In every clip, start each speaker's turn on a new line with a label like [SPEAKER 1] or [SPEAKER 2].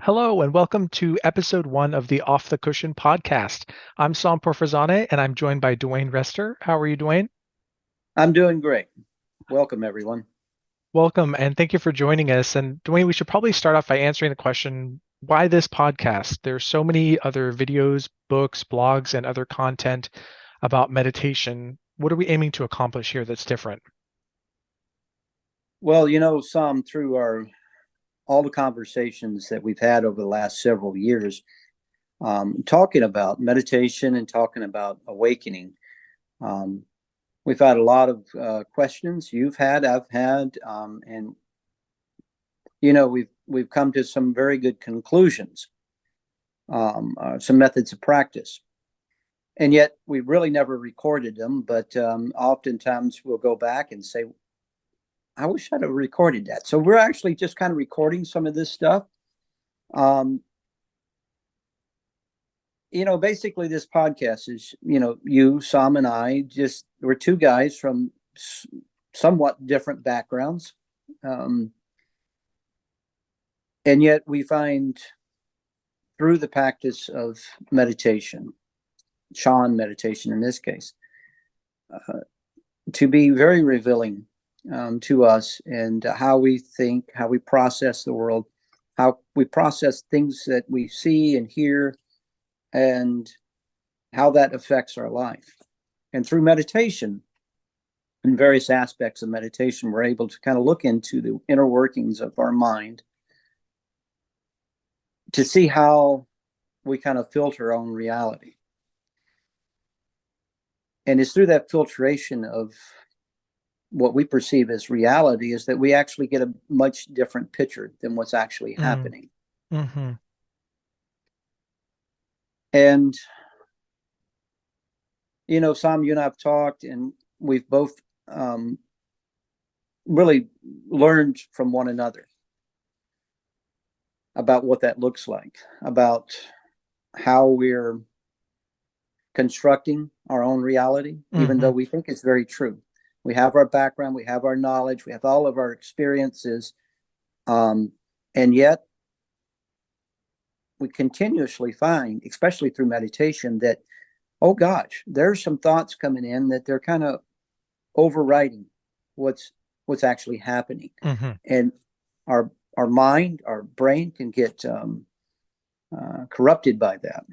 [SPEAKER 1] Hello and welcome to episode one of the Off the Cushion podcast. I'm Sam Porfazane and I'm joined by Dwayne Rester. How are you, Dwayne?
[SPEAKER 2] I'm doing great. Welcome, everyone.
[SPEAKER 1] Welcome and thank you for joining us. And Dwayne, we should probably start off by answering the question, why this podcast? There's so many other videos, books, blogs, and other content about meditation. What are we aiming to accomplish here that's different?
[SPEAKER 2] Well, some through our all the conversations that we've had over the last several years, talking about meditation and talking about awakening. Um, we've had a lot of questions you've had, I've had, and we've come to some very good conclusions, some methods of practice. And yet we really never recorded them, but oftentimes we'll go back and say, I wish I'd have recorded that. So we're actually just kind of recording some of this stuff. Um, basically this podcast is, you, Sam, and I, just we're two guys from somewhat different backgrounds. Um, and yet we find through the practice of meditation, Chan meditation in this case, to be very revealing to us and how we think, how we process the world, how we process things that we see and hear, and how that affects our life. And through meditation, in various aspects of meditation, we're able to kind of look into the inner workings of our mind to see how we kind of filter our own reality. And it's through that filtration of what we perceive as reality is that we actually get a much different picture than what's actually
[SPEAKER 1] Mm,
[SPEAKER 2] happening.
[SPEAKER 1] hmm
[SPEAKER 2] And, Sam, you and I have talked, and we've both um, really learned from one another about what that looks like, about how we're constructing our own reality, even though
[SPEAKER 1] hmm
[SPEAKER 2] we think it's very true. We have our background, we have our knowledge, we have all of our experiences, um, and yet we continuously find, especially through meditation, that oh gosh, there's some thoughts coming in that they're kind of overriding what's actually happening,
[SPEAKER 1] hmm
[SPEAKER 2] and our mind, our brain can get corrupted by that.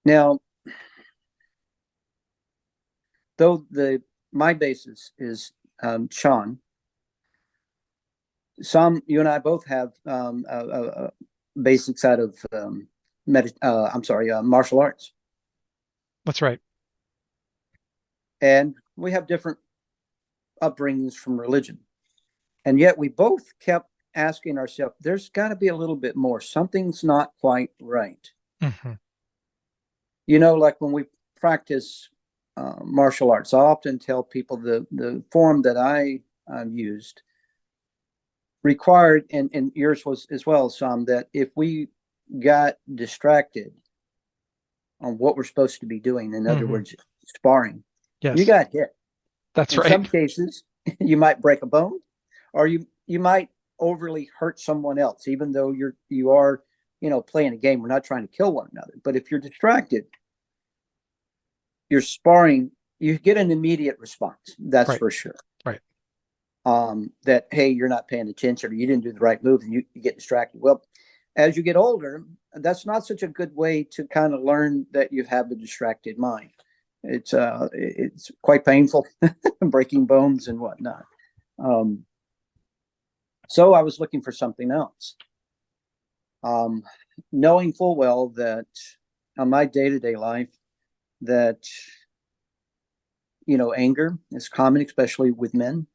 [SPEAKER 2] Now, though the my basis is Chan, some you and I both have a basic side of martial arts,
[SPEAKER 1] That's right.
[SPEAKER 2] and we have different upbringings from religion, and yet we both kept asking ourselves, "There's got to be a little bit more. Something's not quite right."
[SPEAKER 1] hmm
[SPEAKER 2] Like when we practice martial arts, I often tell people the form that I used required, and yours was as well, some that if we got distracted on what we're supposed to be doing, in other
[SPEAKER 1] hmm
[SPEAKER 2] words, sparring, you
[SPEAKER 1] Yes,
[SPEAKER 2] got hit.
[SPEAKER 1] that's
[SPEAKER 2] In some
[SPEAKER 1] right.
[SPEAKER 2] cases, you might break a bone, or you might overly hurt someone else, even though you are playing a game. We're not trying to kill one another, but if you're distracted, you're sparring. You get an immediate response. That's
[SPEAKER 1] Right,
[SPEAKER 2] for sure.
[SPEAKER 1] right.
[SPEAKER 2] That hey, you're not paying attention, or you didn't do the right move, and you get distracted. Well, as you get older, that's not such a good way to kind of learn that you have a distracted mind. It's quite painful, breaking bones and whatnot. Um, so I was looking for something else, um, knowing full well that on my day to day life that anger is common, especially with men.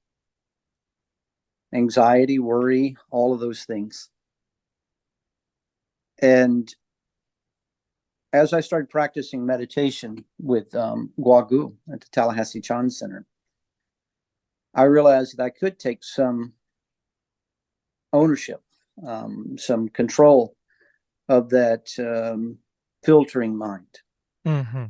[SPEAKER 2] Anxiety, worry, all of those things. And as I started practicing meditation with Guagu at the Tallahassee Chan Center, I realized that I could take some ownership, some control of that filtering mind.
[SPEAKER 1] hmm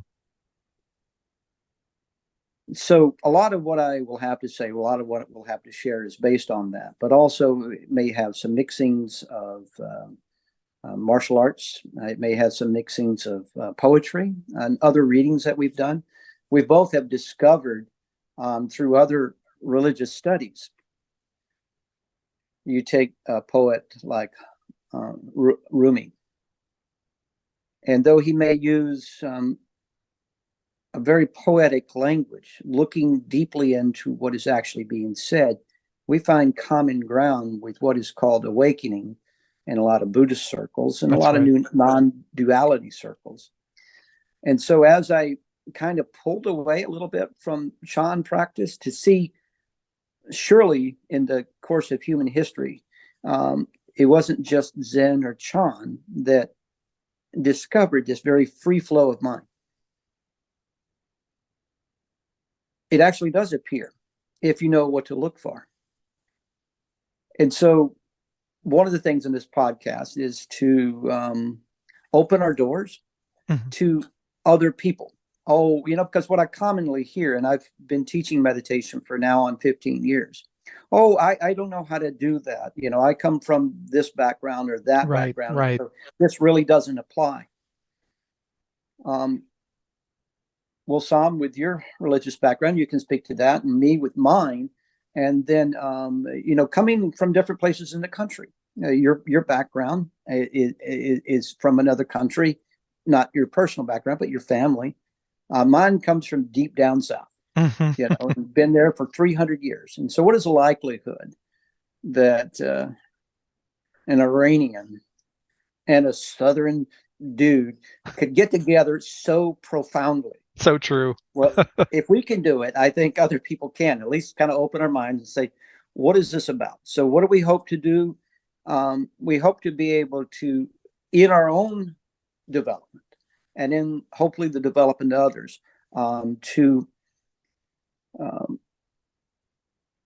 [SPEAKER 2] So a lot of what I will have to say, a lot of what we'll have to share is based on that, but also it may have some mixings of martial arts. It may have some mixings of poetry and other readings that we've done. We both have discovered through other religious studies. You take a poet like Rumi, and though he may use a very poetic language, looking deeply into what is actually being said, we find common ground with what is called awakening in a lot of Buddhist circles and a
[SPEAKER 1] That's
[SPEAKER 2] lot of
[SPEAKER 1] right.
[SPEAKER 2] new non-duality circles. And so as I kind of pulled away a little bit from Chan practice to see, surely in the course of human history, it wasn't just Zen or Chan that discovered this very free flow of mind. It actually does appear if you know what to look for. And so one of the things in this podcast is to open our doors
[SPEAKER 1] Mhm.
[SPEAKER 2] to other people. Oh, because what I commonly hear, and I've been teaching meditation for now on 15 years. Oh, I don't know how to do that. I come from this background or that
[SPEAKER 1] Right,
[SPEAKER 2] background.
[SPEAKER 1] right.
[SPEAKER 2] So this really doesn't apply. Um, well, Sam, with your religious background, you can speak to that, and me with mine. And then, coming from different places in the country, your background is from another country, not your personal background, but your family. Mine comes from deep down south,
[SPEAKER 1] Mhm.
[SPEAKER 2] been there for 300 years. And so, what is the likelihood that an Iranian and a Southern dude could get together so profoundly?
[SPEAKER 1] So true.
[SPEAKER 2] Well, if we can do it, I think other people can at least kind of open our minds and say, what is this about? So, what do we hope to do? We hope to be able to, in our own development and in hopefully the development of others, to um,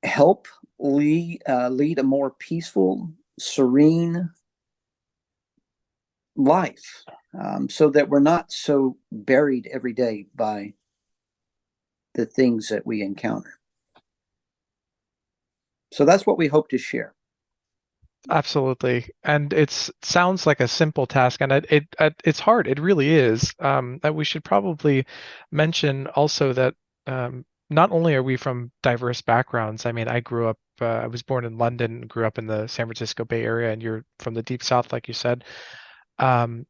[SPEAKER 2] help lead a more peaceful, serene life, so that we're not so buried every day by the things that we encounter. So that's what we hope to share.
[SPEAKER 1] Absolutely. And it sounds like a simple task, and it's hard. It really is. That we should probably mention also that not only are we from diverse backgrounds. I mean, I was born in London, grew up in the San Francisco Bay Area, and you're from the Deep South, like you said. Um,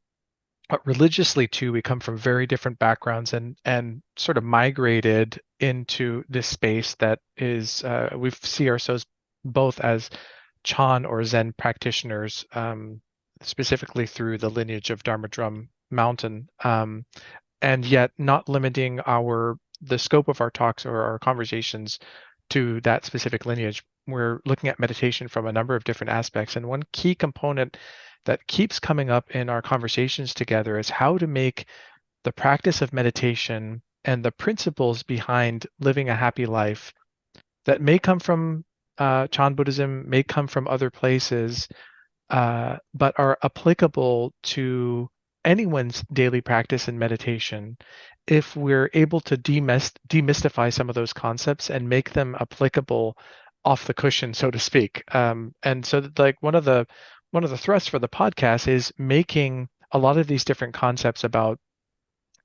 [SPEAKER 1] but religiously too, we come from very different backgrounds and sort of migrated into this space that is we see ourselves both as Chan or Zen practitioners, specifically through the lineage of Dharma Drum Mountain, and yet not limiting the scope of our talks or our conversations to that specific lineage. We're looking at meditation from a number of different aspects, and one key component that keeps coming up in our conversations together is how to make the practice of meditation and the principles behind living a happy life that may come from Chan Buddhism, may come from other places, but are applicable to anyone's daily practice in meditation if we're able to demystify some of those concepts and make them applicable off the cushion, so to speak. And so, like one of the thrusts for the podcast is making a lot of these different concepts about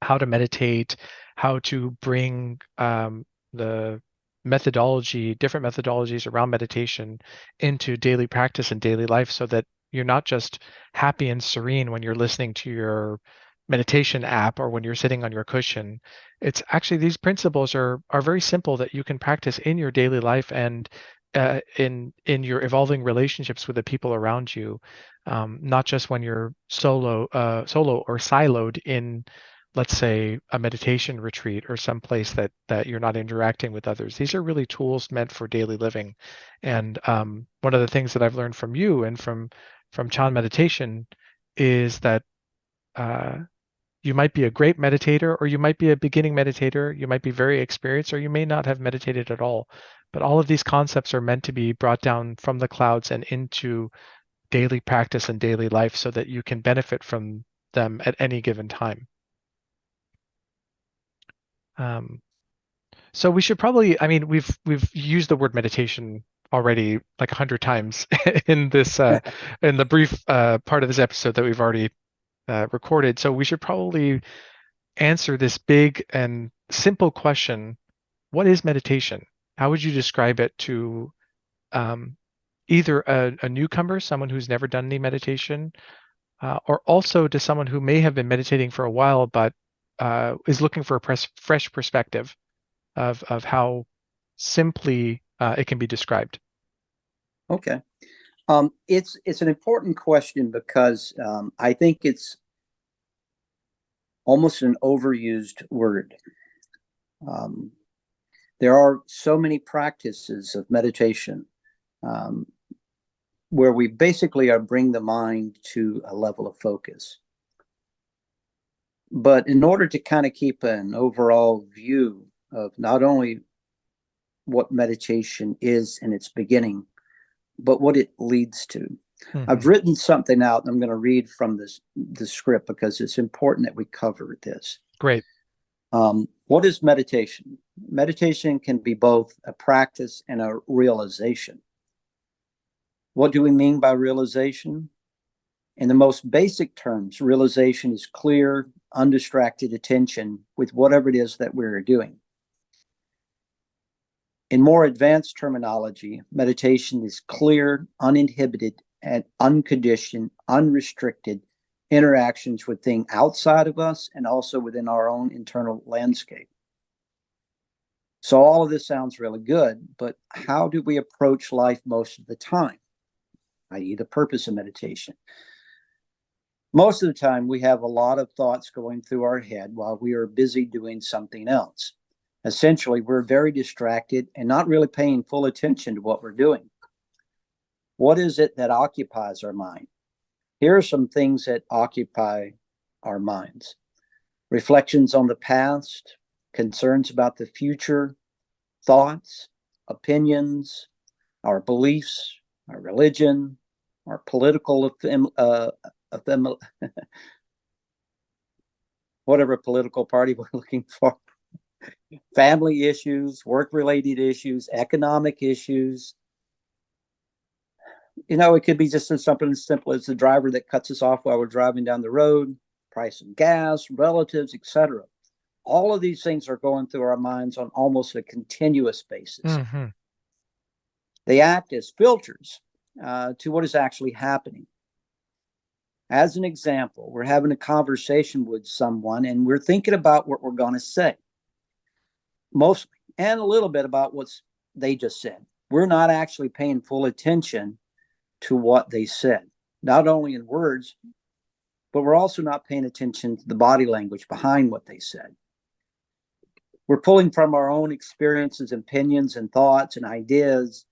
[SPEAKER 1] how to meditate, how to bring the different methodologies around meditation into daily practice and daily life so that you're not just happy and serene when you're listening to your meditation app or when you're sitting on your cushion. It's actually these principles are very simple that you can practice in your daily life and in your evolving relationships with the people around you, not just when you're solo or siloed in, let's say, a meditation retreat or some place that you're not interacting with others. These are really tools meant for daily living. And one of the things that I've learned from you and from Chan meditation is that uh, you might be a great meditator, or you might be a beginning meditator. You might be very experienced, or you may not have meditated at all. But all of these concepts are meant to be brought down from the clouds and into daily practice and daily life so that you can benefit from them at any given time. Um, So we should probably, I mean, we've used the word meditation already like 100 times in this in the brief part of this episode that we've already recorded. So we should probably answer this big and simple question: what is meditation? How would you describe it to um, either a newcomer, someone who's never done any meditation, or also to someone who may have been meditating for a while but is looking for a fresh perspective of how simply it can be described?
[SPEAKER 2] Okay. It's an important question because I think it's almost an overused word. Um, there are so many practices of meditation um, where we basically are bring the mind to a level of focus. But in order to kind of keep an overall view of not only what meditation is in its beginning, but what it leads to. I've
[SPEAKER 1] Hmm.
[SPEAKER 2] written something out, and I'm going to read from the script because it's important that we cover this.
[SPEAKER 1] Great.
[SPEAKER 2] What is meditation? Meditation can be both a practice and a realization. What do we mean by realization? In the most basic terms, realization is clear, undistracted attention with whatever it is that we're doing. In more advanced terminology, meditation is clear, uninhibited, and unconditioned, unrestricted interactions with things outside of us and also within our own internal landscape. So all of this sounds really good, but how do we approach life most of the time, i.e., the purpose of meditation? Most of the time, we have a lot of thoughts going through our head while we are busy doing something else. Essentially, we're very distracted and not really paying full attention to what we're doing. What is it that occupies our mind? Here are some things that occupy our minds: reflections on the past, concerns about the future, thoughts, opinions, our beliefs, our religion, our political whatever political party we're looking for, family issues, work-related issues, economic issues. It could be just something as simple as the driver that cuts us off while we're driving down the road, price of gas, relatives, etc. All of these things are going through our minds on almost a continuous basis.
[SPEAKER 1] Hmm.
[SPEAKER 2] They act as filters to what is actually happening. As an example, we're having a conversation with someone and we're thinking about what we're going to say, mostly, and a little bit about what they just said. We're not actually paying full attention to what they said, not only in words, but we're also not paying attention to the body language behind what they said. We're pulling from our own experiences, opinions, and thoughts and ideas,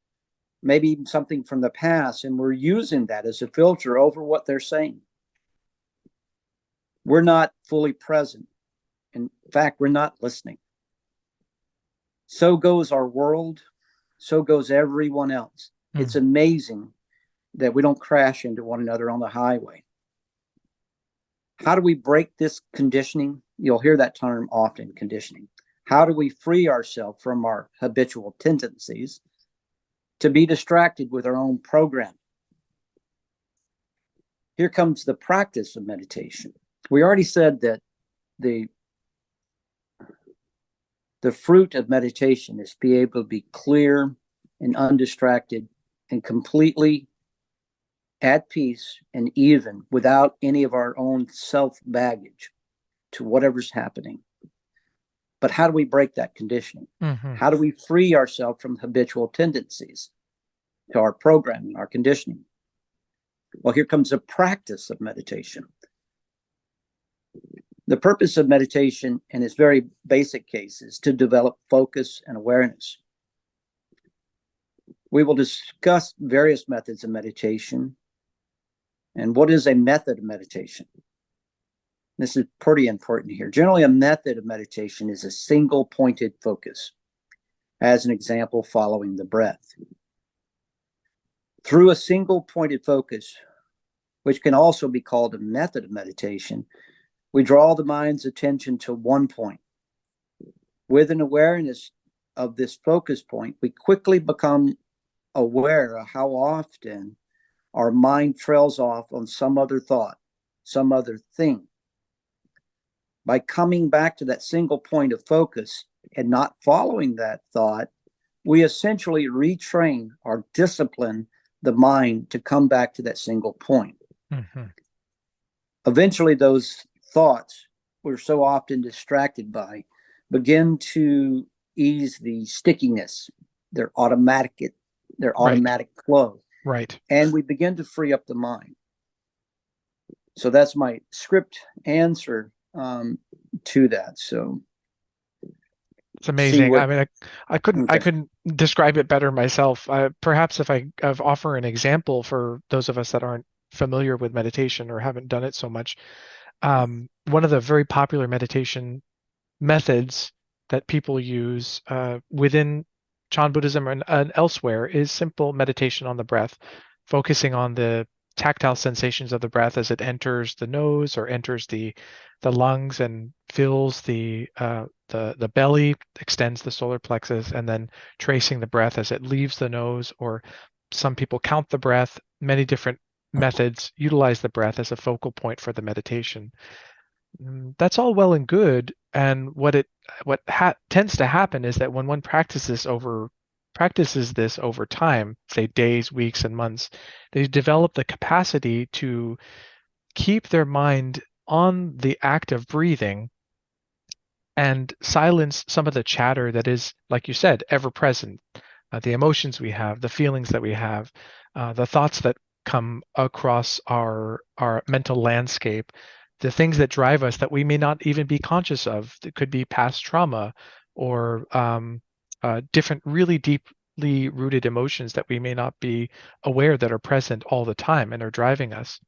[SPEAKER 2] maybe even something from the past, and we're using that as a filter over what they're saying. We're not fully present. In fact, we're not listening. So goes our world. So goes everyone else. It's amazing that we don't crash into one another on the highway. How do we break this conditioning? You'll hear that term often, conditioning. How do we free ourselves from our habitual tendencies to be distracted with our own program? Here comes the practice of meditation. We already said that the fruit of meditation is to be able to be clear and undistracted and completely at peace and even without any of our own self baggage to whatever's happening. But how do we break that conditioning?
[SPEAKER 1] Hmm.
[SPEAKER 2] How do we free ourselves from habitual tendencies to our programming, our conditioning? Well, here comes a practice of meditation. The purpose of meditation, in its very basic case, is to develop focus and awareness. We will discuss various methods of meditation. And what is a method of meditation? This is pretty important here. Generally, a method of meditation is a single pointed focus. As an example, following the breath. Through a single pointed focus, which can also be called a method of meditation, we draw the mind's attention to one point with an awareness of this focus point, we quickly become aware of how often our mind trails off on some other thought, some other thing. By coming back to that single point of focus and not following that thought, we essentially retrain or discipline the mind to come back to that single point.
[SPEAKER 1] Mm-hmm.
[SPEAKER 2] Eventually, those thoughts we're so often distracted by begin to ease the stickiness, their automatic, their
[SPEAKER 1] Right.
[SPEAKER 2] automatic flow,
[SPEAKER 1] Right.
[SPEAKER 2] and we begin to free up the mind. So that's my script answer to that. So
[SPEAKER 1] It's
[SPEAKER 2] see
[SPEAKER 1] amazing.
[SPEAKER 2] what.
[SPEAKER 1] I mean, I
[SPEAKER 2] Okay.
[SPEAKER 1] couldn't describe it better myself. Perhaps if I offer an example for those of us that aren't familiar with meditation or haven't done it so much, one of the very popular meditation methods that people use within Chan Buddhism and elsewhere is simple meditation on the breath, focusing on the tactile sensations of the breath as it enters the nose or enters the lungs and fills the belly, extends the solar plexus, and then tracing the breath as it leaves the nose. Or some people count the breath. Many different methods utilize the breath as a focal point for the meditation. That's all well and good, and what tends to happen is that when one practices this over time, say days, weeks, and months, they develop the capacity to keep their mind on the act of breathing and silence some of the chatter that is, like you said, ever present. The emotions we have, the feelings that we have, the thoughts that come across our mental landscape, the things that drive us that we may not even be conscious of. It could be past trauma or different really deeply rooted emotions that we may not be aware that are present all the time and are driving us.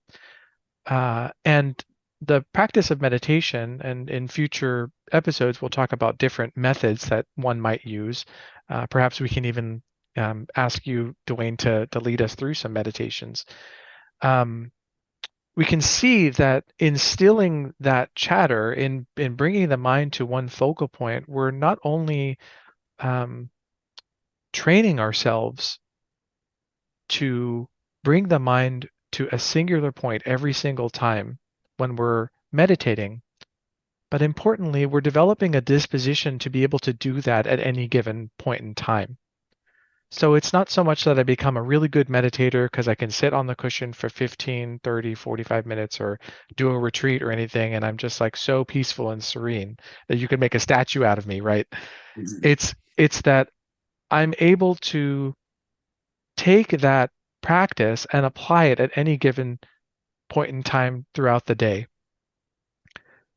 [SPEAKER 1] And the practice of meditation, and in future episodes, we'll talk about different methods that one might use. Perhaps we can even ask you, Dwayne, to lead us through some meditations. Um, we can see that instilling that chatter in bringing the mind to one focal point, we're not only um, training ourselves to bring the mind to a singular point every single time when we're meditating. But importantly, we're developing a disposition to be able to do that at any given point in time. So it's not so much that I become a really good meditator because I can sit on the cushion for 15, 30, 45 minutes or do a retreat or anything, and I'm just like so peaceful and serene that you could make a statue out of me, right? It's that I'm able to take that practice and apply it at any given point in time throughout the day.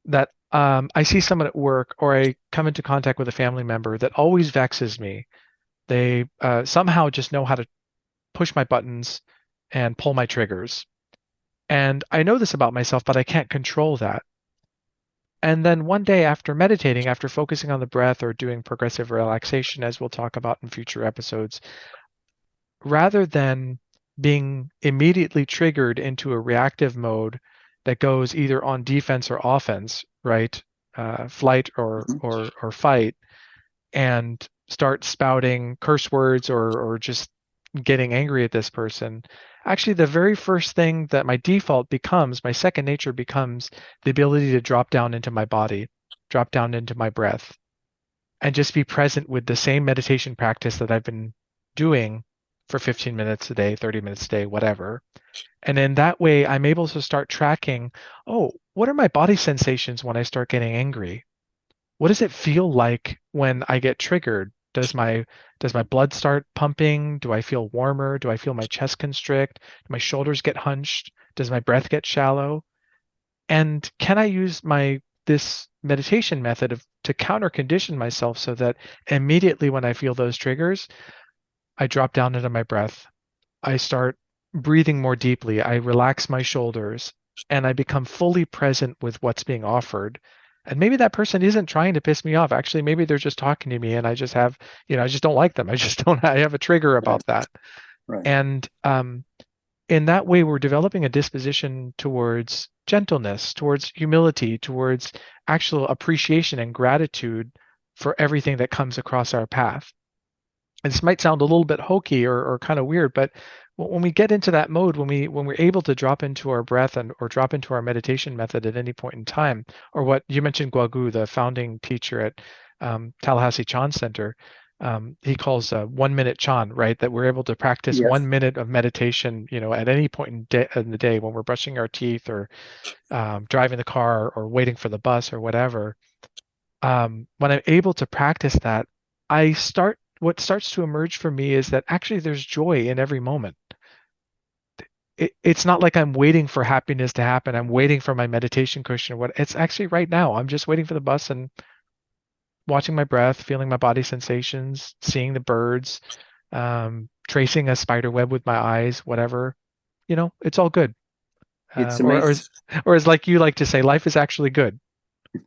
[SPEAKER 1] That I see someone at work or I come into contact with a family member that always vexes me. They somehow just know how to push my buttons and pull my triggers. And I know this about myself, but I can't control that. And then one day after meditating, after focusing on the breath or doing progressive relaxation, as we'll talk about in future episodes, rather than being immediately triggered into a reactive mode that goes either on defense or offense, right? Flight or fight, and start spouting curse words or just getting angry at this person. Actually, the very first thing that my default becomes, my second nature becomes the ability to drop down into my body, drop down into my breath, and just be present with the same meditation practice that I've been doing for 15 minutes a day, 30 minutes a day, whatever. And in that way, I'm able to start tracking, oh, what are my body sensations when I start getting angry? What does it feel like when I get triggered? Does my blood start pumping? Do I feel warmer? Do I feel my chest constrict? Do my shoulders get hunched? Does my breath get shallow? And can I use my this meditation method to counter condition myself so that immediately when I feel those triggers, I drop down into my breath. I start breathing more deeply. I relax my shoulders and I become fully present with what's being offered. And maybe that person isn't trying to piss me off. Actually, maybe they're just talking to me and I just have, I just don't like them. I just don't, I have a trigger
[SPEAKER 2] Right.
[SPEAKER 1] about that.
[SPEAKER 2] Right.
[SPEAKER 1] And in that way, we're developing a disposition towards gentleness, towards humility, towards actual appreciation and gratitude for everything that comes across our path. And this might sound a little bit hokey or kind of weird, but when we get into that mode, when we're able to drop into our breath and or drop into our meditation method at any point in time, or what you mentioned, Guagu, the founding teacher at Tallahassee Chan Center, he calls 1 minute Chan, right? That we're able to practice
[SPEAKER 2] Yes.
[SPEAKER 1] 1 minute of meditation, at any point in the day when we're brushing our teeth or driving the car or waiting for the bus or whatever. When I'm able to practice that, what starts to emerge for me is that actually there's joy in every moment. It's not like I'm waiting for happiness to happen. I'm waiting for my meditation cushion or what. It's actually right now. I'm just waiting for the bus and watching my breath, feeling my body sensations, seeing the birds, tracing a spider web with my eyes, whatever. It's all good.
[SPEAKER 2] It's
[SPEAKER 1] Or, or,
[SPEAKER 2] amazing.
[SPEAKER 1] as, or as like you like to say, life is actually good.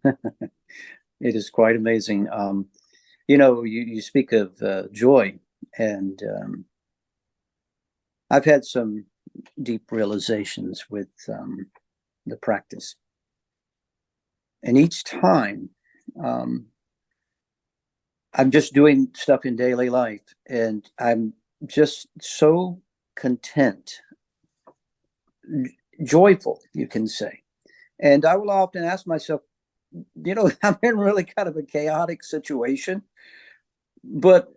[SPEAKER 2] It is quite amazing. You speak of joy, and I've had some deep realizations with the practice. And each time um, I'm just doing stuff in daily life, and I'm just so content, joyful, you can say. And I will often ask myself, I'm in really kind of a chaotic situation, but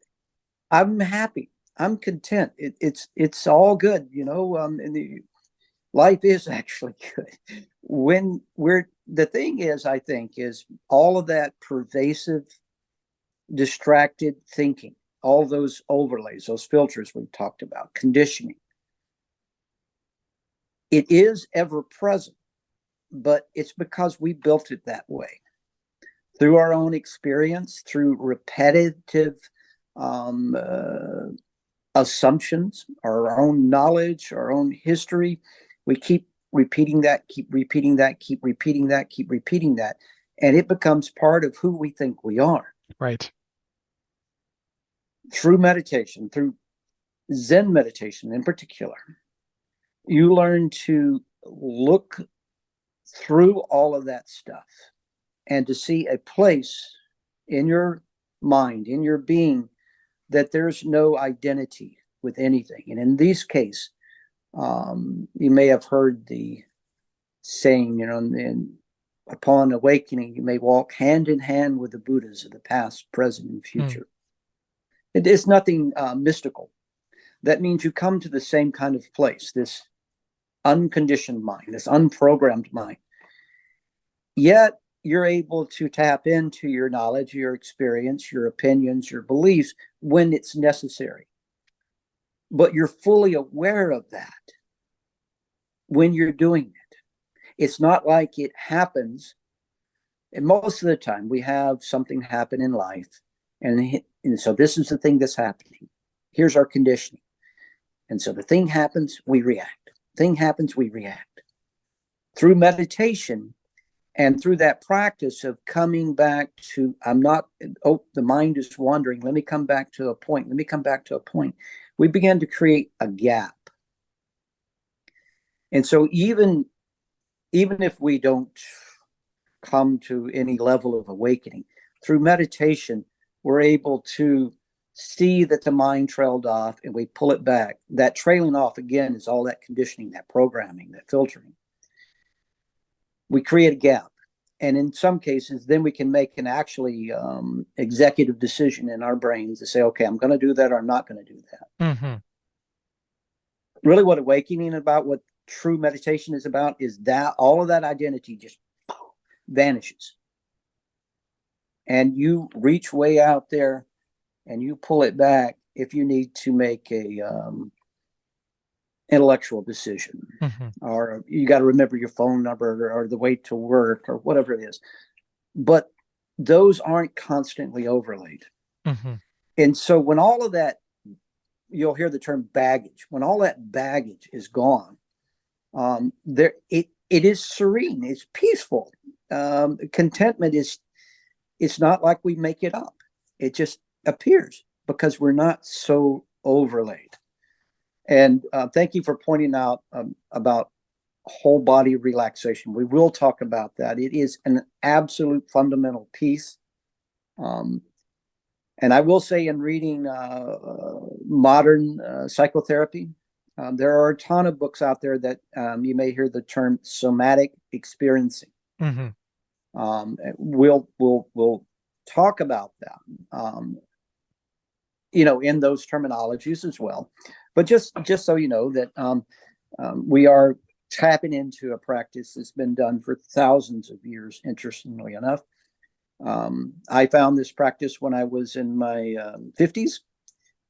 [SPEAKER 2] I'm happy. I'm content. It's all good, and life is actually good. When the thing is, I think, is all of that pervasive, distracted thinking, all those overlays, those filters we've talked about, conditioning. It is ever present, but it's because we built it that way through our own experience, through repetitive um, assumptions, our own knowledge, our own history. We keep repeating that, keep repeating that, keep repeating that, keep repeating that. And it becomes part of who we think we are.
[SPEAKER 1] Right.
[SPEAKER 2] Through meditation, through Zen meditation in particular, you learn to look through all of that stuff and to see a place in your mind, in your being, that there's no identity with anything. And in this case, you may have heard the saying, upon awakening, you may walk hand in hand with the Buddhas of the past, present, and future. It is nothing mystical. That means you come to the same kind of place, this unconditioned mind, this unprogrammed mind. Yet you're able to tap into your knowledge, your experience, your opinions, your beliefs when it's necessary. But you're fully aware of that when you're doing it. It's not like it happens. And most of the time we have something happen in life. And so this is the thing that's happening. Here's our conditioning. And so the thing happens, we react. Thing happens, we react. Through meditation and through that practice of coming back to, the mind is wandering. Let me come back to a point. Let me come back to a point. We begin to create a gap. And so even if we don't come to any level of awakening, through meditation, we're able to see that the mind trailed off and we pull it back. That trailing off, again, is all that conditioning, that programming, that filtering. We create a gap. And in some cases, then we can make an actually executive decision in our brains to say, okay, I'm going to do that or I'm not going to do that.
[SPEAKER 1] Mm-hmm.
[SPEAKER 2] Really what awakening about, what true meditation is about, is that all of that identity just vanishes. And you reach way out there and you pull it back if you need to make a intellectual decision, or you got to remember your phone number or the way to work or whatever it is. But those aren't constantly overlaid. And so when all of that, you'll hear the term baggage, when all that baggage is gone, it is serene, it's peaceful. Contentment it's not like we make it up. It just appears because we're not so overlaid. And thank you for pointing out about whole body relaxation. We will talk about that. It is an absolute fundamental piece Um, and I will say, in reading modern psychotherapy, there are a ton of books out there that you may hear the term somatic experiencing.
[SPEAKER 1] Hmm.
[SPEAKER 2] We'll talk about that, in those terminologies as well. But just so you know that we are tapping into a practice that's been done for thousands of years. Interestingly enough, I found this practice when I was in my 50s.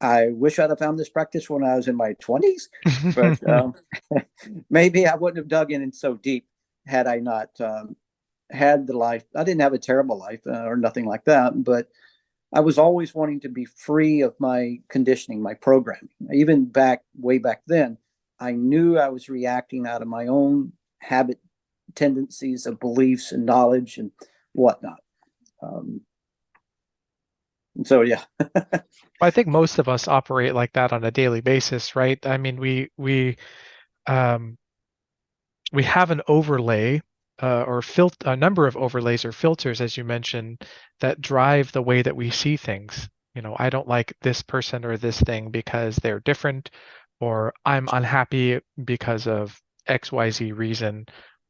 [SPEAKER 2] I wish I'd have found this practice when I was in my 20s, but maybe I wouldn't have dug in so deep had I not had the life. I didn't have a terrible life or nothing like that, but I was always wanting to be free of my conditioning, my programming. Even way back then, I knew I was reacting out of my own habit tendencies of beliefs and knowledge and whatnot. So yeah.
[SPEAKER 1] I think most of us operate like that on a daily basis, right? I mean, um, we have an overlay or a number of overlays or filters, as you mentioned, that drive the way that we see things. I don't like this person or this thing because they're different, or I'm unhappy because of XYZ reason,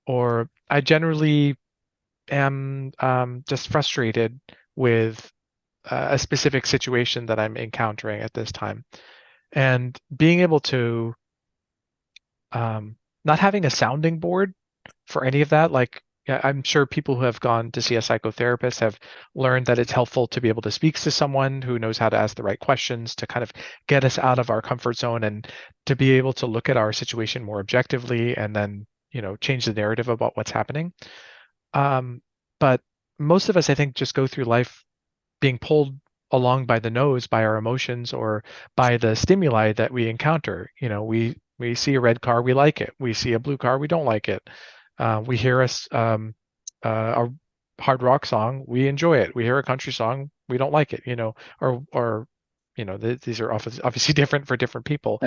[SPEAKER 1] or I generally am just frustrated with a specific situation that I'm encountering at this time. And being able to not having a sounding board for any of that, like yeah, I'm sure people who have gone to see a psychotherapist have learned that it's helpful to be able to speak to someone who knows how to ask the right questions to kind of get us out of our comfort zone and to be able to look at our situation more objectively and then, change the narrative about what's happening. But most of us, I think, just go through life being pulled along by the nose by our emotions or by the stimuli that we encounter. We see a red car, we like it. We see a blue car, we don't like it. We hear a hard rock song, we enjoy it. We hear a country song, we don't like it. Or these are obviously different for different people.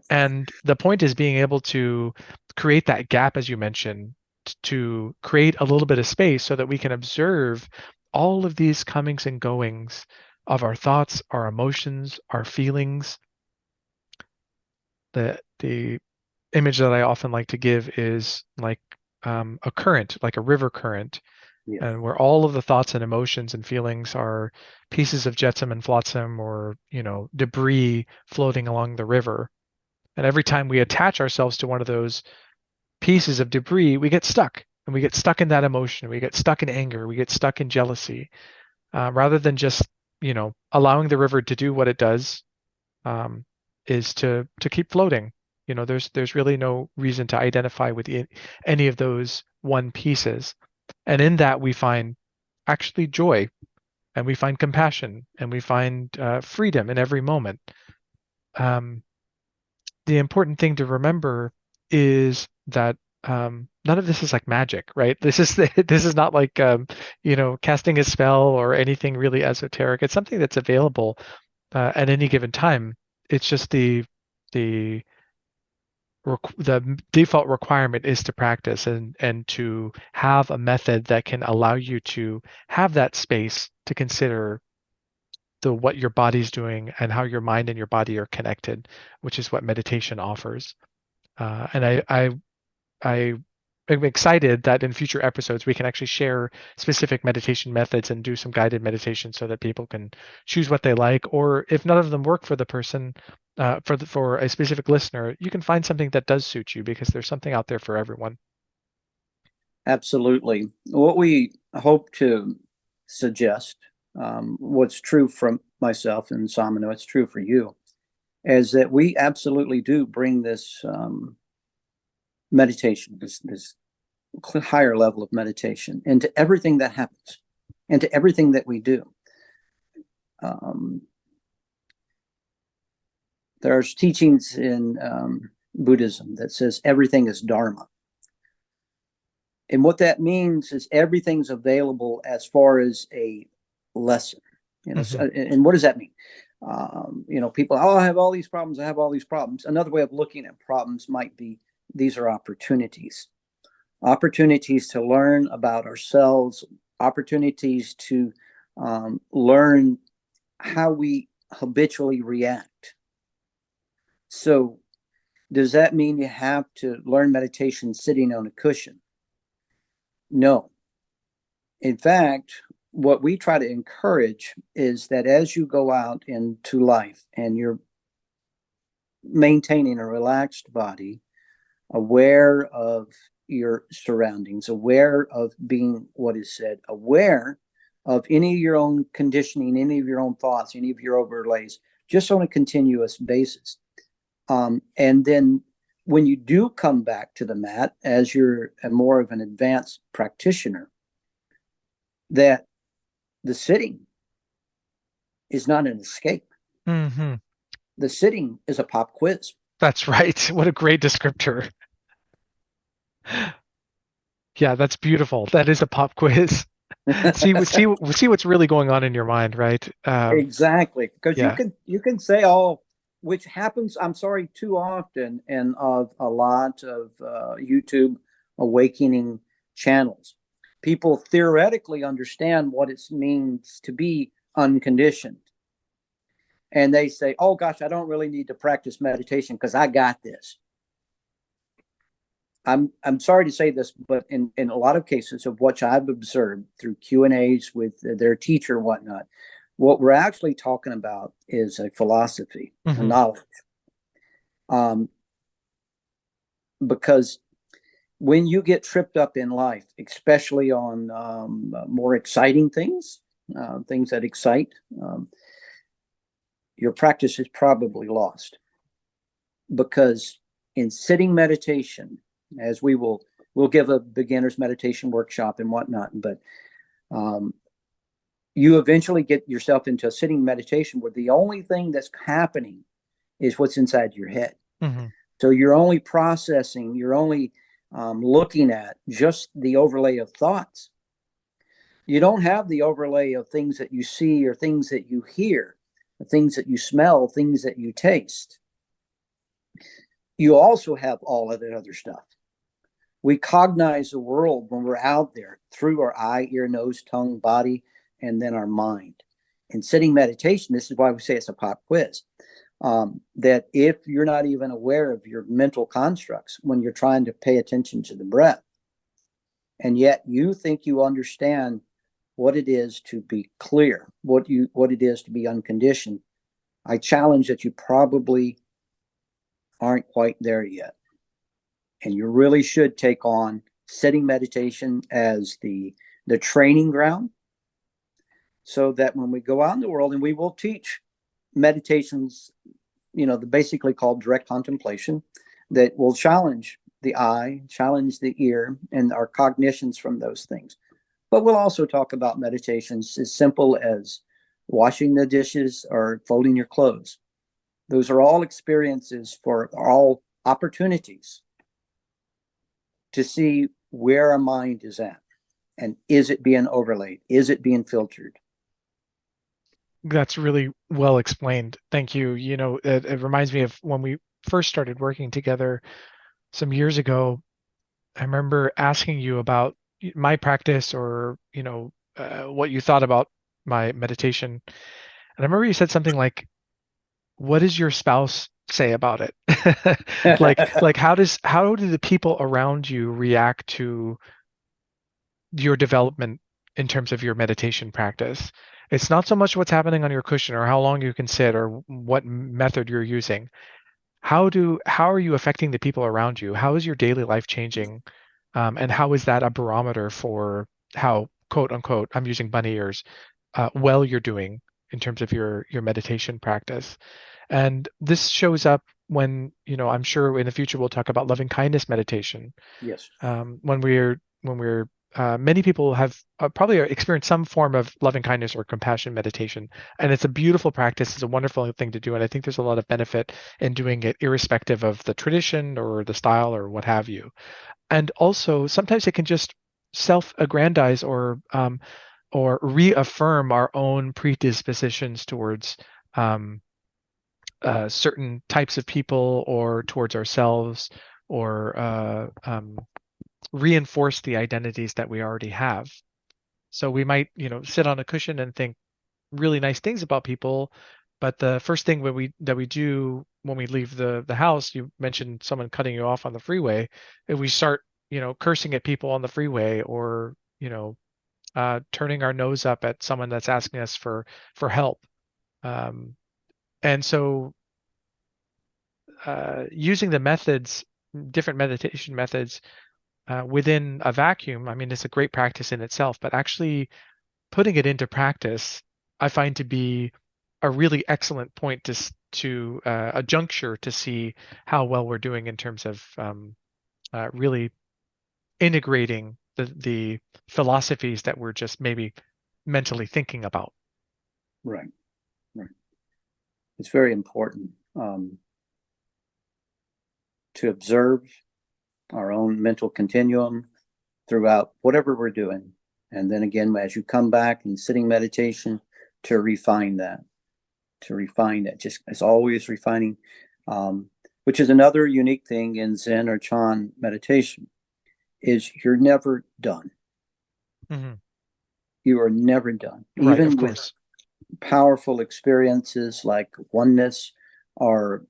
[SPEAKER 1] And the point is being able to create that gap, as you mentioned, to create a little bit of space so that we can observe all of these comings and goings of our thoughts, our emotions, our feelings. The image that I often like to give is like a current, like a river current,
[SPEAKER 2] Yes.
[SPEAKER 1] and where all of the thoughts and emotions and feelings are pieces of jetsam and flotsam or, debris floating along the river. And every time we attach ourselves to one of those pieces of debris, we get stuck. And we get stuck in that emotion. We get stuck in anger. We get stuck in jealousy. Rather than just, allowing the river to do what it does, um, is to keep floating. There's really no reason to identify with any of those one pieces. And in that, we find actually joy, and we find compassion, and we find freedom in every moment. Um, the important thing to remember is that none of this is like magic, right? This is not like casting a spell or anything really esoteric. It's something that's available at any given time. It's just the the default requirement is to practice and to have a method that can allow you to have that space to consider the what your body's doing and how your mind and your body are connected, which is what meditation offers. And I am excited that in future episodes we can actually share specific meditation methods and do some guided meditation so that people can choose what they like, or if none of them work for the person, for a specific listener, you can find something that does suit you because there's something out there for everyone.
[SPEAKER 2] Absolutely. What we hope to suggest, what's true from myself and Samano, it's true for you, is that we absolutely do bring this meditation, this higher level of meditation into everything that happens, into everything that we do. There's teachings in Buddhism that says everything is Dharma. And what that means is everything's available as far as a lesson.
[SPEAKER 1] Mm-hmm.
[SPEAKER 2] And what does that mean? People, I have all these problems. I have all these problems. Another way of looking at problems might be these are opportunities to learn about ourselves, opportunities to learn how we habitually react. So, does that mean you have to learn meditation sitting on a cushion? No. In fact, what we try to encourage is that as you go out into life and you're maintaining a relaxed body, aware of your surroundings, aware of being what is said, aware of any of your own conditioning, any of your own thoughts, any of your overlays, just on a continuous basis. And then when you do come back to the mat, as you're a more of an advanced practitioner, that the sitting is not an escape.
[SPEAKER 1] Hmm.
[SPEAKER 2] The sitting is a pop quiz.
[SPEAKER 1] That's right. What a great descriptor. Yeah, that's beautiful. That is a pop quiz. See what's really going on in your mind, right?
[SPEAKER 2] Exactly, because
[SPEAKER 1] Yeah.
[SPEAKER 2] you can say all, which happens. I'm sorry, too often, and of a lot of YouTube awakening channels. People theoretically understand what it means to be unconditioned, and they say, "Oh gosh, I don't really need to practice meditation because I got this." I'm sorry to say this, but in a lot of cases of what I've observed through Q&As with their teacher and whatnot, what we're actually talking about is a philosophy, a
[SPEAKER 1] Hmm.
[SPEAKER 2] knowledge. Um, because when you get tripped up in life, especially on more exciting things, things that excite, um, your practice is probably lost. Because in sitting meditation, as we'll give a beginner's meditation workshop and whatnot, but um, you eventually get yourself into a sitting meditation where the only thing that's happening is what's inside your head.
[SPEAKER 1] Hmm.
[SPEAKER 2] So you're only processing, you're only looking at just the overlay of thoughts. You don't have the overlay of things that you see or things that you hear, things that you smell, things that you taste. You also have all of that other stuff. We cognize the world when we're out there through our eye, ear, nose, tongue, body, and then our mind. In sitting meditation, this is why we say it's a pop quiz. That if you're not even aware of your mental constructs when you're trying to pay attention to the breath, and yet you think you understand what it is to be clear, what it is to be unconditioned, I challenge that you probably aren't quite there yet. And you really should take on sitting meditation as the training ground, so that when we go out in the world, and we will teach meditations, the basically called direct contemplation, that will challenge the eye, challenge the ear, and our cognitions from those things. But we'll also talk about meditations as simple as washing the dishes or folding your clothes. Those are all experiences, for all opportunities to see where our mind is at, and is it being overlaid, is it being filtered.
[SPEAKER 1] That's really well explained. Thank you. It reminds me of when we first started working together some years ago. I remember asking you about my practice or, what you thought about my meditation. And I remember you said something like, what does your spouse say about it? Like how do the people around you react to your development in terms of your meditation practice? It's not so much what's happening on your cushion or how long you can sit or what method you're using. How are you affecting the people around you? How is your daily life changing? And how is that a barometer for how, quote unquote, I'm using bunny ears, well you're doing in terms of your meditation practice? And this shows up when, I'm sure in the future we'll talk about loving kindness meditation.
[SPEAKER 2] Yes.
[SPEAKER 1] Many people have probably experienced some form of loving kindness or compassion meditation, and it's a beautiful practice. It's a wonderful thing to do, and I think there's a lot of benefit in doing it, irrespective of the tradition or the style or what have you. And also, sometimes it can just self-aggrandize or reaffirm our own predispositions towards um, certain types of people or towards ourselves or reinforce the identities that we already have. So we might, sit on a cushion and think really nice things about people, but the first thing we do when we leave the house, you mentioned someone cutting you off on the freeway, if we start, cursing at people on the freeway, or, turning our nose up at someone that's asking us for help. Um, and so using the methods, different meditation methods within a vacuum, I mean, it's a great practice in itself, but actually putting it into practice, I find to be a really excellent point to a juncture to see how well we're doing in terms of really integrating the philosophies that we're just maybe mentally thinking about.
[SPEAKER 2] Right. Right. It's very important to observe our own mental continuum throughout whatever we're doing. And then again, as you come back in sitting meditation, to refine that, just as always refining, which is another unique thing in Zen or Chan meditation, is you're never done.
[SPEAKER 1] Hmm.
[SPEAKER 2] You are never done.
[SPEAKER 1] Right, of
[SPEAKER 2] Even with
[SPEAKER 1] course.
[SPEAKER 2] powerful experiences like oneness or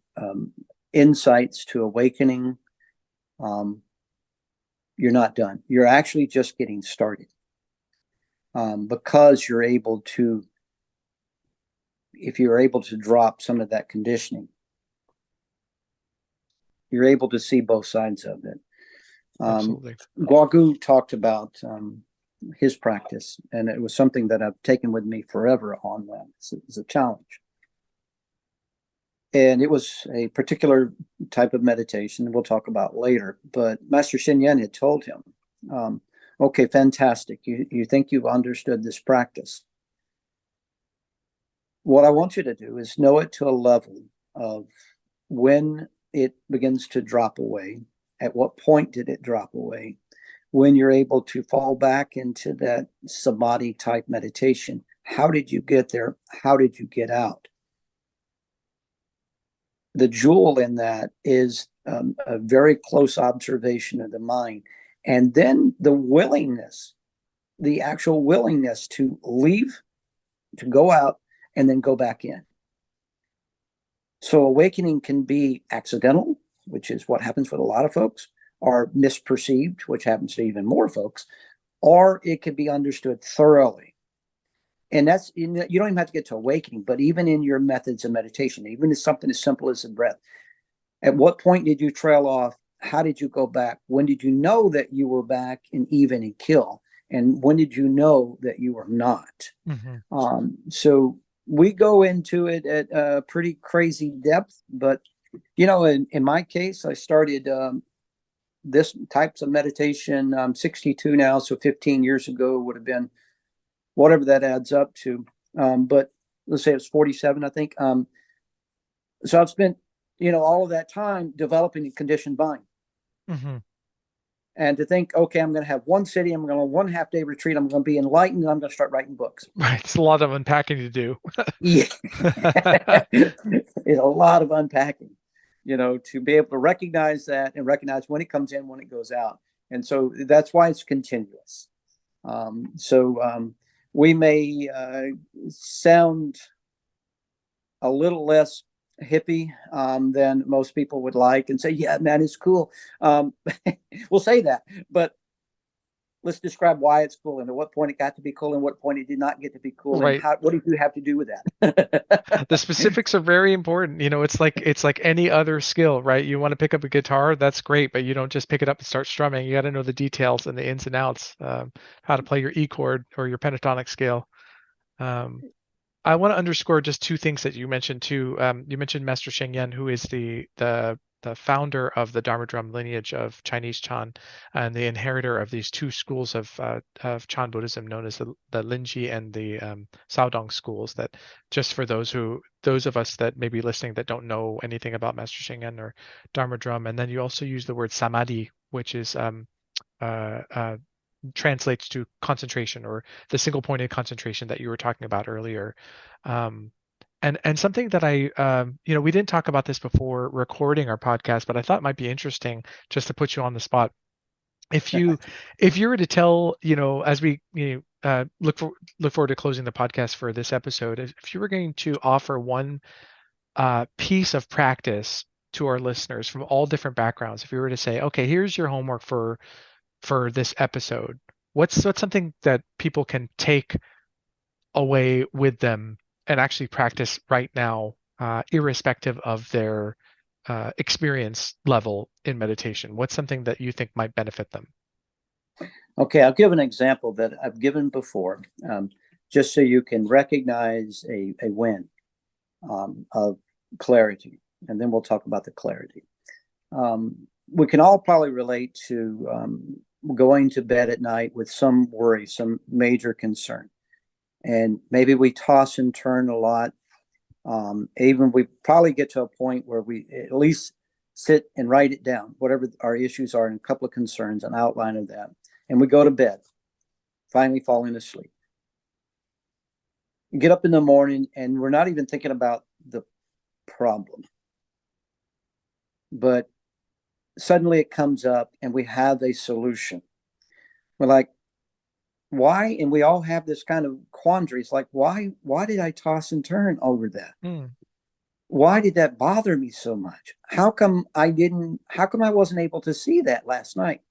[SPEAKER 2] insights to awakening, um, you're not done. You're actually just getting started, because you're able to, if you're able to drop some of that conditioning, you're able to see both sides of it.
[SPEAKER 1] Absolutely.
[SPEAKER 2] Guagu talked about his practice, and it was something that I've taken with me forever on that. It's a challenge. And it was a particular type of meditation we'll talk about later. But Master Shin Yen had told him, okay, fantastic. You think you've understood this practice. What I want you to do is know it to a level of when it begins to drop away. At what point did it drop away? When you're able to fall back into that samadhi type meditation, how did you get there? How did you get out? The jewel in that is a very close observation of the mind. And then the willingness, the actual willingness to leave, to go out, and then go back in. So awakening can be accidental, which is what happens with a lot of folks, or misperceived, which happens to even more folks, or it can be understood thoroughly. And that's, you don't even have to get to awakening, but even in your methods of meditation, even in something as simple as the breath, at what point did you trail off? How did you go back? When did you know that you were back in even and kill? And when did you know that you were not?
[SPEAKER 1] Hmm.
[SPEAKER 2] So we go into it at a pretty crazy depth, but in my case, I started this types of meditation. I'm 62 now, so 15 years ago would have been whatever that adds up to. But let's say it's 47, I think. So I've spent, all of that time developing a conditioned mind.
[SPEAKER 1] Hmm.
[SPEAKER 2] And to think, okay, I'm going to have one city, I'm going to 1.5 day retreat, I'm going to be enlightened, and I'm going to start writing books.
[SPEAKER 1] Right. It's a lot of unpacking to do.
[SPEAKER 2] Yeah. It's a lot of unpacking, to be able to recognize that and recognize when it comes in, when it goes out. And so that's why it's continuous. We may sound a little less hippie than most people would like and say, yeah, man, it's cool. We'll say that, but let's describe why it's cool and at what point it got to be cool and what point it did not get to be cool and
[SPEAKER 1] Right.
[SPEAKER 2] what did you have to do with that?
[SPEAKER 1] The specifics are very important. It's like any other skill, right? You want to pick up a guitar, that's great, but you don't just pick it up and start strumming. You got to know the details and the ins and outs, how to play your E chord or your pentatonic scale. Um, I want to underscore just two things that you mentioned too. You mentioned Master Sheng Yen, who is the founder of the Dharma Drum lineage of Chinese Chan, and the inheritor of these two schools of Chan Buddhism, known as the Linji and the Saodong schools. That just for those of us that may be listening that don't know anything about Master Sheng Yen or Dharma Drum, and then you also use the word samadhi, which is uh, uh, translates to concentration, or the single pointed concentration that you were talking about earlier. Um, and something that we didn't talk about this before recording our podcast, but I thought might be interesting just to put you on the spot. If you if you were to tell, as we look forward to closing the podcast for this episode, if you were going to offer one piece of practice to our listeners from all different backgrounds, if you were to say, okay, here's your homework for this episode, what's something that people can take away with them and actually practice right now, irrespective of their experience level in meditation? What's something that you think might benefit them?
[SPEAKER 2] Okay, I'll give an example that I've given before, just so you can recognize a win of clarity, and then we'll talk about the clarity. We can all probably relate to going to bed at night with some worry, some major concern, and maybe we toss and turn a lot. Even we probably get to a point where we at least sit and write it down, whatever our issues are, and a couple of concerns, an outline of that, and we go to bed, finally falling asleep. Get up in the morning, and we're not even thinking about the problem, but suddenly it comes up, and we have a solution. We're like, why? And we all have this kind of quandary. It's like, why did I toss and turn over that? Why did that bother me so much? How come I wasn't able to see that last night?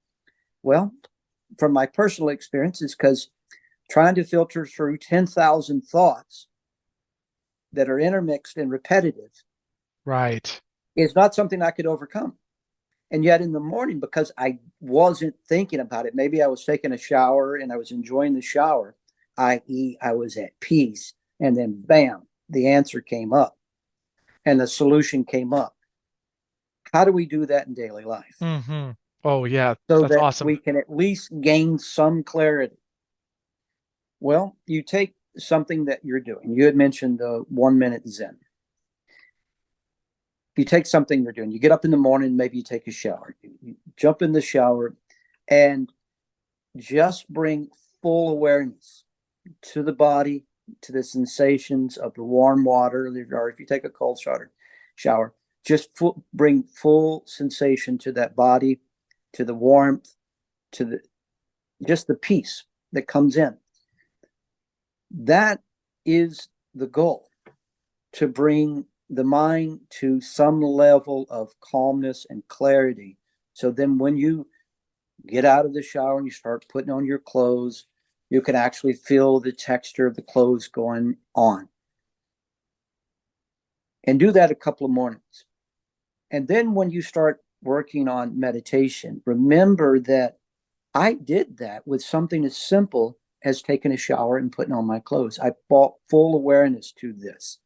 [SPEAKER 2] Well, from my personal experience, it's because trying to filter through 10,000 thoughts that are intermixed and repetitive,
[SPEAKER 1] Right,
[SPEAKER 2] is not something I could overcome. And yet in the morning, because I wasn't thinking about it, maybe I was taking a shower and I was enjoying the shower, i.e., I was at peace, and then bam, the answer came up and the solution came up. How do we do that in daily life?
[SPEAKER 1] mm-hmm. Oh yeah,
[SPEAKER 2] So
[SPEAKER 1] that's
[SPEAKER 2] that
[SPEAKER 1] awesome.
[SPEAKER 2] we can at least gain some clarity. Well, you take something that you're doing. You had mentioned the 1 minute Zen. You take something you're doing. You get up in the morning, maybe you take a shower. You jump in the shower and just bring full awareness to the body, to the sensations of the warm water, or if you take a cold shower, just bring full sensation to that body, to the warmth, to just the peace that comes in. That is the goal, to bring the mind to some level of calmness and clarity. So then when you get out of the shower and you start putting on your clothes, you can actually feel the texture of the clothes going on. And do that a couple of mornings. And then when you start working on meditation, remember that I did that with something as simple as taking a shower and putting on my clothes. I brought full awareness to this.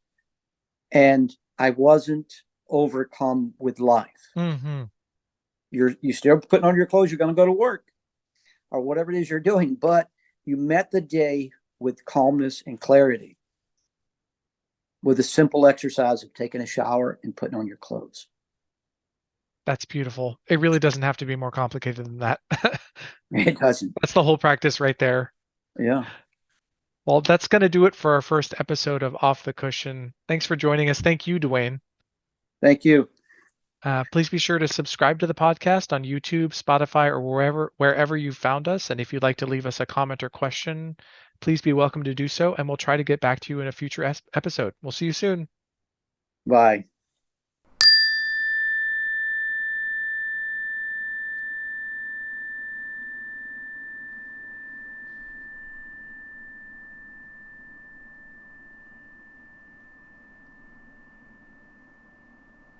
[SPEAKER 2] And I wasn't overcome with life.
[SPEAKER 1] Mm-hmm.
[SPEAKER 2] You're still putting on your clothes, you're going to go to work or whatever it is you're doing, but you met the day with calmness and clarity with a simple exercise of taking a shower and putting on your clothes.
[SPEAKER 1] That's beautiful. It really doesn't have to be more complicated than that.
[SPEAKER 2] It doesn't.
[SPEAKER 1] That's the whole practice right there.
[SPEAKER 2] Yeah.
[SPEAKER 1] Well, that's going to do it for our first episode of Off the Cushion. Thanks for joining us. Thank you, Dwayne.
[SPEAKER 2] Thank you.
[SPEAKER 1] Please be sure to subscribe to the podcast on YouTube, Spotify, or wherever you found us. And if you'd like to leave us a comment or question, please be welcome to do so. And we'll try to get back to you in a future episode. We'll see you soon.
[SPEAKER 2] Bye.